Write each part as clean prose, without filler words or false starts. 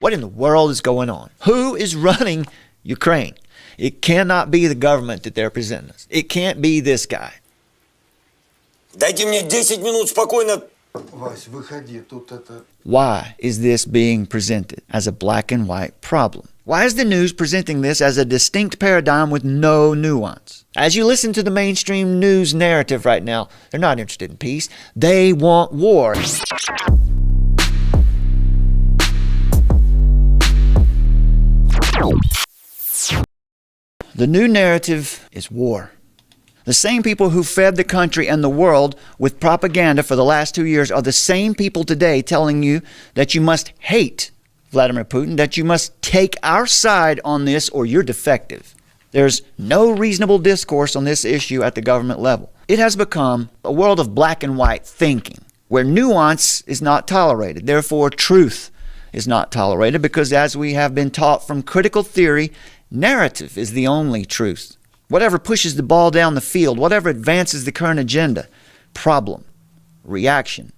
What in the world is going on? Who is running Ukraine? It cannot be the government that they're presenting us. It can't be this guy. Дайте мне 10 минут спокойно. Вась, выходи, тут это... Why is this being presented as a black and white problem? Why is the news presenting this as a distinct paradigm with no nuance? As you listen to the mainstream news narrative right now, they're not interested in peace. They want war. The new narrative is war. The same people who fed the country and the world with propaganda for the last 2 years are the same people today telling you that you must hate Vladimir Putin, that you must take our side on this or you're defective. There's no reasonable discourse on this issue at the government level. It has become a world of black and white thinking, where nuance is not tolerated. Therefore, truth is not tolerated because, as we have been taught from critical theory, narrative is the only truth. Whatever pushes the ball down the field, whatever advances the current agenda, problem, reaction,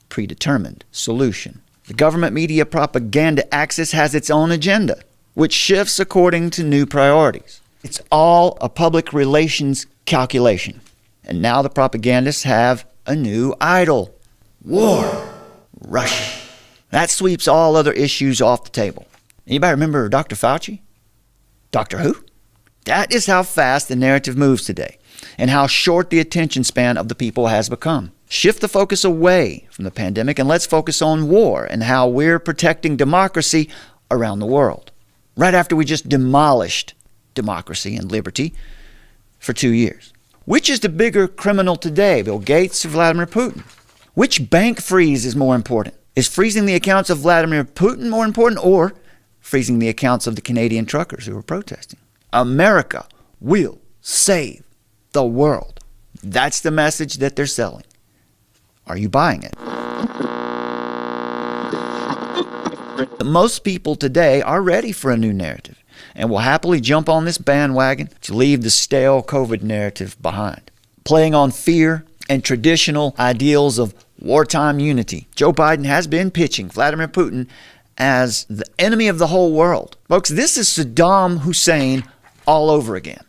predetermined solution. The government media propaganda axis has its own agenda, which shifts according to new priorities. It's all a public relations calculation. And now the propagandists have a new idol. War. Russia. That sweeps all other issues off the table. Anybody remember Dr. Fauci? Doctor who? That is how fast the narrative moves today and how short the attention span of the people has become. Shift the focus away from the pandemic and let's focus on war and how we're protecting democracy around the world. Right after we just demolished democracy and liberty for 2 years. Which is the bigger criminal today, Bill Gates or Vladimir Putin? Which bank freeze is more important? Is freezing the accounts of Vladimir Putin more important or freezing the accounts of the Canadian truckers who were protesting? America will save the world. That's the message that they're selling. Are you buying it? Most people today are ready for a new narrative and will happily jump on this bandwagon to leave the stale COVID narrative behind. Playing on fear and traditional ideals of wartime unity, Joe Biden has been pitching Vladimir Putin as the enemy of the whole world. Folks, this is Saddam Hussein all over again.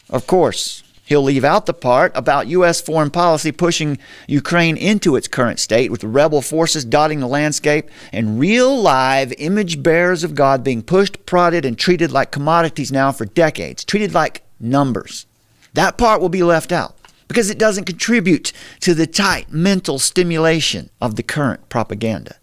Of course, he'll leave out the part about U.S. foreign policy pushing Ukraine into its current state with rebel forces dotting the landscape and real live image bearers of God being pushed, prodded, and treated like commodities now for decades, treated like numbers. That part will be left out because it doesn't contribute to the tight mental stimulation of the current propaganda,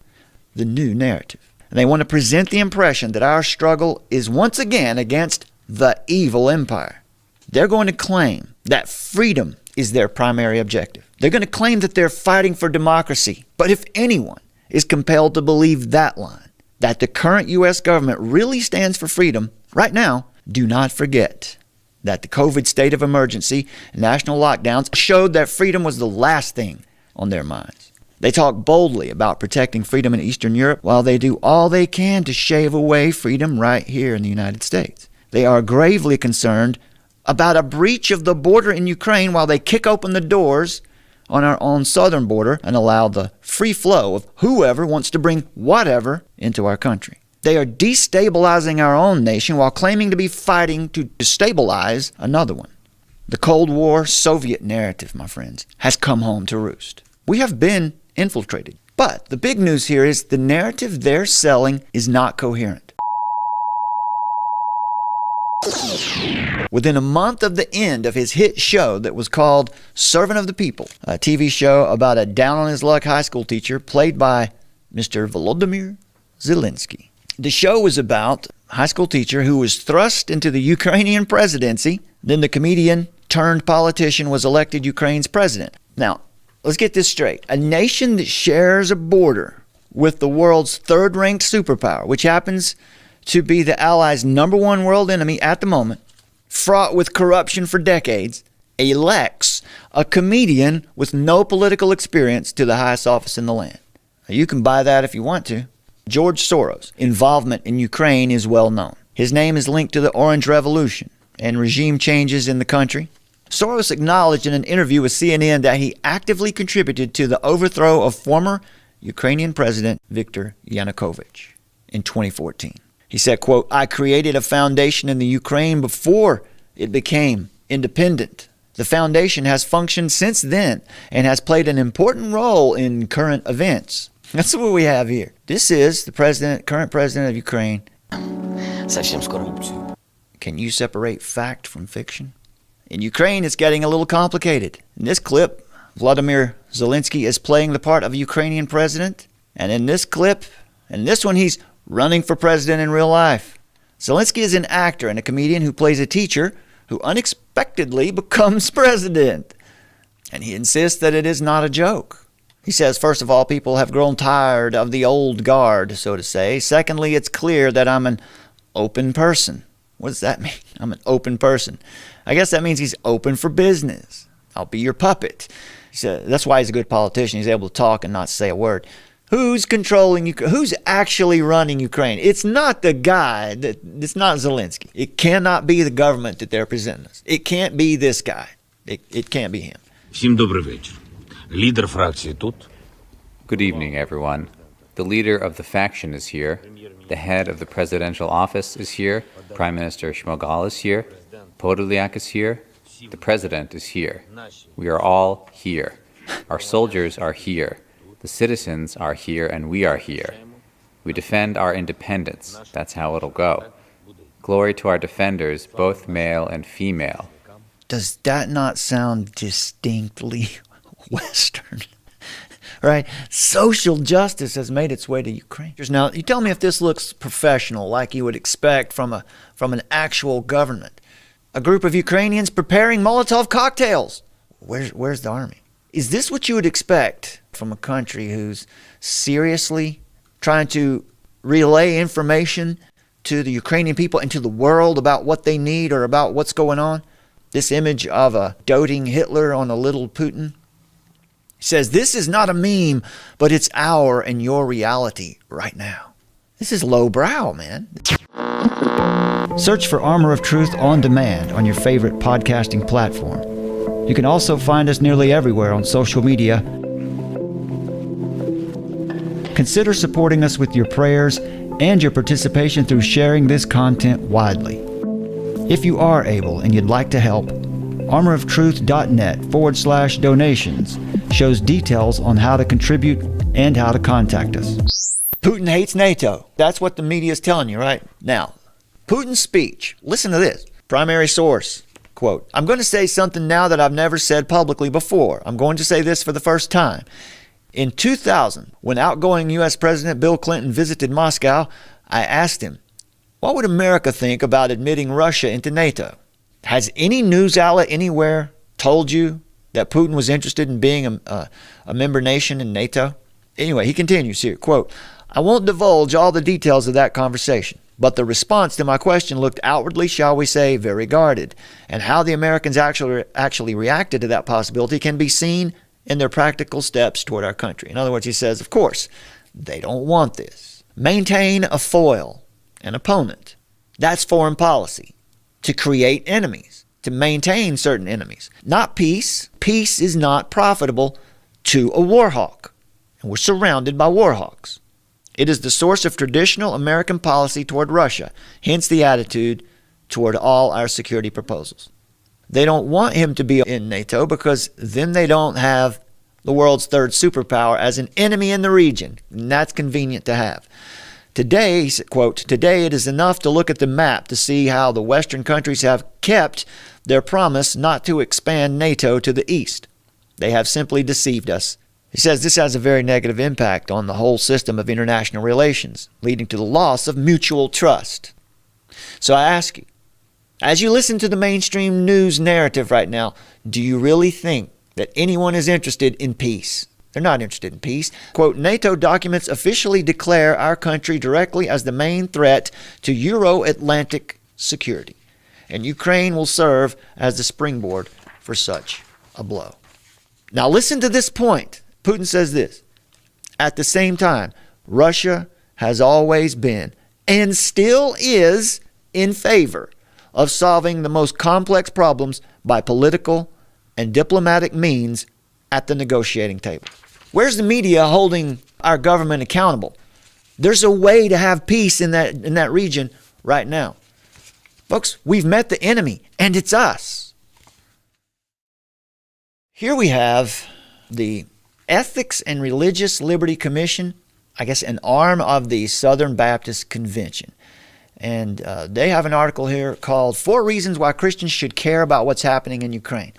the new narrative. And they want to present the impression that our struggle is once again against the evil empire. They're going to claim that freedom is their primary objective. They're going to claim that they're fighting for democracy. But if anyone is compelled to believe that line, that the current U.S. government really stands for freedom, right now, do not forget that the COVID state of emergency and national lockdowns showed that freedom was the last thing on their minds. They talk boldly about protecting freedom in Eastern Europe while they do all they can to shave away freedom right here in the United States. They are gravely concerned about a breach of the border in Ukraine while they kick open the doors on our own southern border and allow the free flow of whoever wants to bring whatever into our country. They are destabilizing our own nation while claiming to be fighting to destabilize another one. The Cold War Soviet narrative, my friends, has come home to roost. We have been infiltrated. But the big news here is the narrative they're selling is not coherent. Within a month of the end of his hit show that was called Servant of the People, a TV show about a down-on-his-luck high school teacher played by Mr. Volodymyr Zelensky. The show was about a high school teacher who was thrust into the Ukrainian presidency. Then the comedian turned politician was elected Ukraine's president. Now, let's get this straight. A nation that shares a border with the world's third-ranked superpower, which happens to be the Allies' #1 world enemy at the moment, fraught with corruption for decades, elects a comedian with no political experience to the highest office in the land. Now, you can buy that if you want to. George Soros' involvement in Ukraine is well known. His name is linked to the Orange Revolution and regime changes in the country. Soros acknowledged in an interview with CNN that he actively contributed to the overthrow of former Ukrainian President Viktor Yanukovych in 2014. He said, quote, "I created a foundation in the Ukraine before it became independent. The foundation has functioned since then and has played an important role in current events." That's what we have here. This is the current president of Ukraine. Совсем скоро. Can you separate fact from fiction? In Ukraine, it's getting a little complicated. In this clip, Vladimir Zelensky is playing the part of a Ukrainian president. And in this clip, and this one, he's running for president in real life. Zelensky is an actor and a comedian who plays a teacher who unexpectedly becomes president. And he insists that it is not a joke. He says, first of all, people have grown tired of the old guard, so to say. Secondly, it's clear that I'm an open person. What does that mean? I'm an open person. I guess that means he's open for business. I'll be your puppet. He said, that's why he's a good politician. He's able to talk and not say a word. Who's controlling Ukraine? Who's actually running Ukraine? It's not the guy. It's not Zelensky. It cannot be the government that they're presenting us. It can't be this guy. It can't be him. Всім добрий вечір. Лідер фракції тут. Good evening, everyone. The leader of the faction is here. The head of the presidential office is here. Prime Minister Shmyhal is here. Podolyak is here. The president is here. We are all here. Our soldiers are here. The citizens are here, and we are here. We defend our independence. That's how it'll go. Glory to our defenders, both male and female. Does that not sound distinctly Western? Right? Social justice has made its way to Ukraine. Now, you tell me if this looks professional, like you would expect from an actual government. A group of Ukrainians preparing Molotov cocktails. Where's the army? Is this what you would expect from a country who's seriously trying to relay information to the Ukrainian people and to the world about what they need or about what's going on? This image of a doting Hitler on a little Putin. He says, this is not a meme, but it's our and your reality right now. This is lowbrow, man. Search for Armor of Truth on demand on your favorite podcasting platform. You can also find us nearly everywhere on social media. Consider supporting us with your prayers and your participation through sharing this content widely. If you are able and you'd like to help, armoroftruth.net/donations shows details on how to contribute and how to contact us. Putin hates NATO. That's what the media is telling you right now. Putin's speech. Listen to this. Primary source. Quote, "I'm going to say something now that I've never said publicly before. I'm going to say this for the first time. In 2000, when outgoing U.S. President Bill Clinton visited Moscow, I asked him, what would America think about admitting Russia into NATO? Has any news outlet anywhere told you that Putin was interested in being a member nation in NATO?" Anyway, he continues here, quote, "I won't divulge all the details of that conversation, but the response to my question looked outwardly, shall we say, very guarded, and how the Americans actually reacted to that possibility can be seen in their practical steps toward our country." In other words, he says, of course, they don't want this. Maintain a foil, an opponent. That's foreign policy. To create enemies, to maintain certain enemies. Not peace. Peace is not profitable to a war hawk. And we're surrounded by war hawks. It is the source of traditional American policy toward Russia, hence the attitude toward all our security proposals. They don't want him to be in NATO because then they don't have the world's third superpower as an enemy in the region, and that's convenient to have. Today, quote, "Today it is enough to look at the map to see how the Western countries have kept their promise not to expand NATO to the east. They have simply deceived us." He says this has a very negative impact on the whole system of international relations, leading to the loss of mutual trust. So I ask you, as you listen to the mainstream news narrative right now, do you really think that anyone is interested in peace? They're not interested in peace. Quote, "NATO documents officially declare our country directly as the main threat to Euro-Atlantic security, and Ukraine will serve as the springboard for such a blow." Now listen to this point. Putin says this, "At the same time, Russia has always been and still is in favor of solving the most complex problems by political and diplomatic means at the negotiating table." Where's the media holding our government accountable There's a way to have peace in that region right now. Folks, we've met the enemy, and it's us. Here we have the Ethics and Religious Liberty Commission, I guess an arm of the Southern Baptist Convention. And they have an article here called 4 Reasons Why Christians Should Care About What's Happening in Ukraine.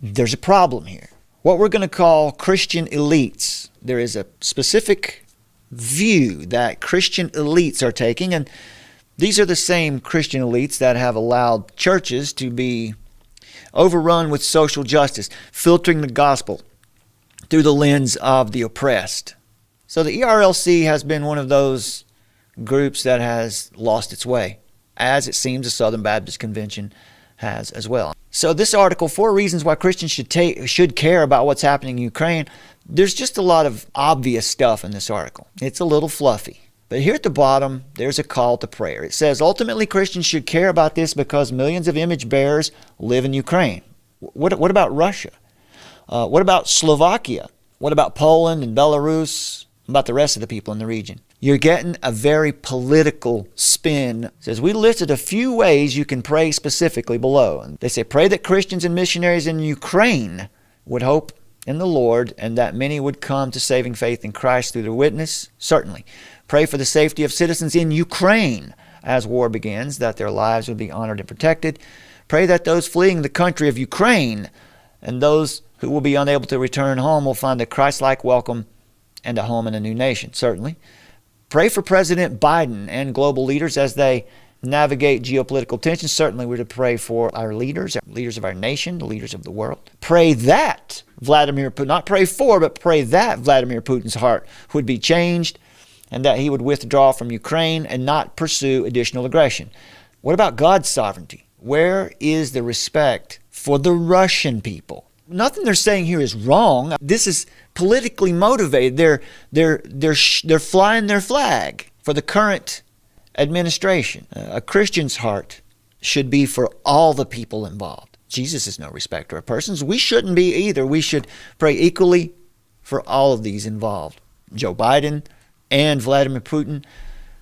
There's a problem here. What we're going to call Christian elites. There is a specific view that Christian elites are taking, and these are the same Christian elites that have allowed churches to be overrun with social justice, filtering the gospel through the lens of the oppressed. So the ERLC has been one of those groups that has lost its way, as it seems the Southern Baptist Convention has as well. So this article, 4 Reasons Why Christians should care about what's happening in Ukraine, there's just a lot of obvious stuff in this article. It's a little fluffy. But here at the bottom, there's a call to prayer. It says, ultimately, Christians should care about this because millions of image bearers live in Ukraine. What about Russia? What about Slovakia? What about Poland and Belarus? What about the rest of the people in the region? You're getting a very political spin. It says, we listed a few ways you can pray specifically below. And they say, pray that Christians and missionaries in Ukraine would hope in the Lord and that many would come to saving faith in Christ through their witness. Certainly. Pray for the safety of citizens in Ukraine as war begins, that their lives would be honored and protected. Pray that those fleeing the country of Ukraine and those who will be unable to return home will find a Christ-like welcome and a home in a new nation. Certainly. Pray for President Biden and global leaders as they navigate geopolitical tensions. Certainly we're to pray for our leaders of our nation, the leaders of the world. Pray that Vladimir Putin, not pray for, but pray that Vladimir Putin's heart would be changed and that he would withdraw from Ukraine and not pursue additional aggression. What about God's sovereignty? Where is the respect for the Russian people? Nothing they're saying here is wrong. This is politically motivated. They're flying their flag for the current administration. A Christian's heart should be for all the people involved. Jesus is no respecter of persons. We shouldn't be either. We should pray equally for all of these involved. Joe Biden and Vladimir Putin.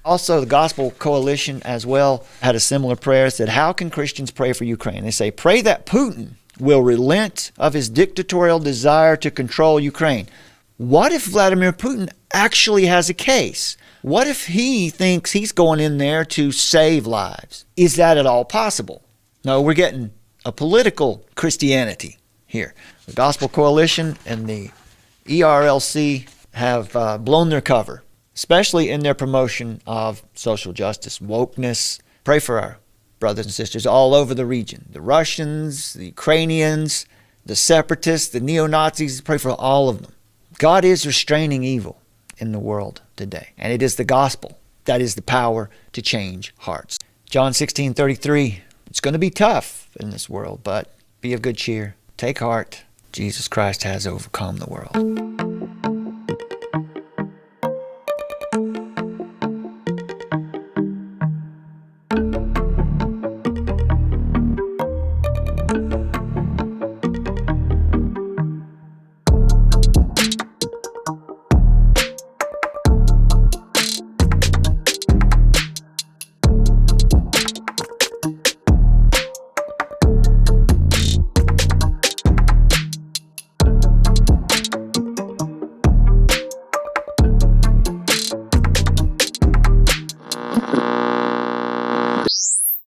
Also, the Gospel Coalition as well had a similar prayer. It said, how can Christians pray for Ukraine? They say, pray that Putin will relent of his dictatorial desire to control Ukraine. What if Vladimir Putin actually has a case? What if he thinks he's going in there to save lives? Is that at all possible? No, we're getting a political Christianity here. The Gospel Coalition and the ERLC have blown their cover, especially in their promotion of social justice, wokeness. Pray for our brothers and sisters all over the region. The Russians, the Ukrainians, the separatists, the neo-Nazis. Pray for all of them. God is restraining evil in the world today. And it is the gospel that is the power to change hearts. John 16:33. It's going to be tough in this world, but be of good cheer. Take heart. Jesus Christ has overcome the world.